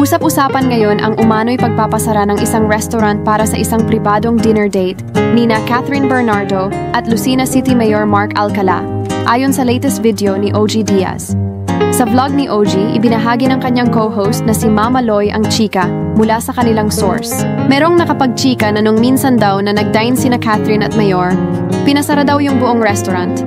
Usap-usapan ngayon ang umano'y pagpapasara ng isang restaurant para sa isang pribadong dinner date nina Catherine Bernardo at Lucena City Mayor Mark Alcala, ayon sa latest video ni OG Diaz. Sa vlog ni OG, ibinahagi ng kanyang co-host na si Mama Loy ang chika mula sa kanilang source. Merong nakapagchika na nung minsan daw na nag-dine sina Catherine at Mayor, pinasara daw yung buong restaurant.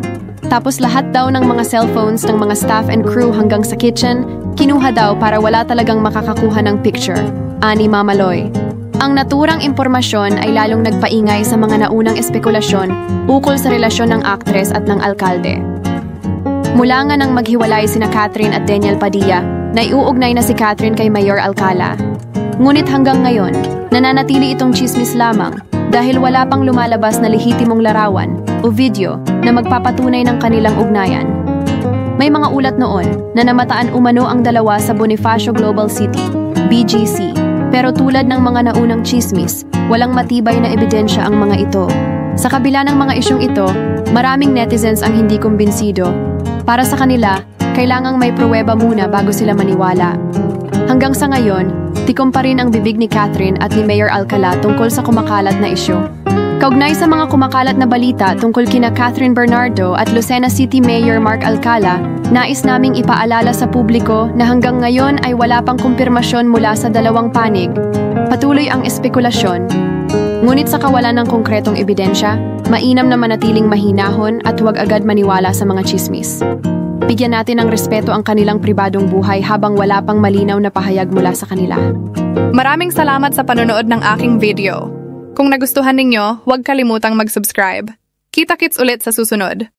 Tapos lahat daw ng mga cellphones ng mga staff and crew hanggang sa kitchen, kinuha daw para wala talagang makakakuha ng picture, ani Mama Loy. Ang naturang impormasyon ay lalong nagpaingay sa mga naunang espekulasyon ukol sa relasyon ng aktres at ng alkalde. Mula nga nang maghiwalay sina Catherine at Daniel Padilla, na iuugnay na si Catherine kay Mayor Alcala. Ngunit hanggang ngayon, nananatili itong chismis lamang dahil wala pang lumalabas na lehitimong larawan o video na magpapatunay ng kanilang ugnayan. May mga ulat noon na namataan umano ang dalawa sa Bonifacio Global City, BGC. Pero tulad ng mga naunang chismis, walang matibay na ebidensya ang mga ito. Sa kabila ng mga isyong ito, maraming netizens ang hindi kumbinsido. Para sa kanila, kailangang may pruweba muna bago sila maniwala. Hanggang sa ngayon, tikom pa rin ang bibig ni Catherine at ni Mayor Alcala tungkol sa kumakalat na isyu. Kaugnay sa mga kumakalat na balita tungkol kina Catherine Bernardo at Lucena City Mayor Mark Alcala, nais naming ipaalala sa publiko na hanggang ngayon ay wala pang kumpirmasyon mula sa dalawang panig. Patuloy ang espekulasyon. Ngunit sa kawalan ng konkretong ebidensya, mainam na manatiling mahinahon at huwag agad maniwala sa mga chismis. Bigyan natin ng respeto ang kanilang pribadong buhay habang wala pang malinaw na pahayag mula sa kanila. Maraming salamat sa panonood ng aking video. Kung nagustuhan ninyo, huwag kalimutang mag-subscribe. Kita-kits ulit sa susunod.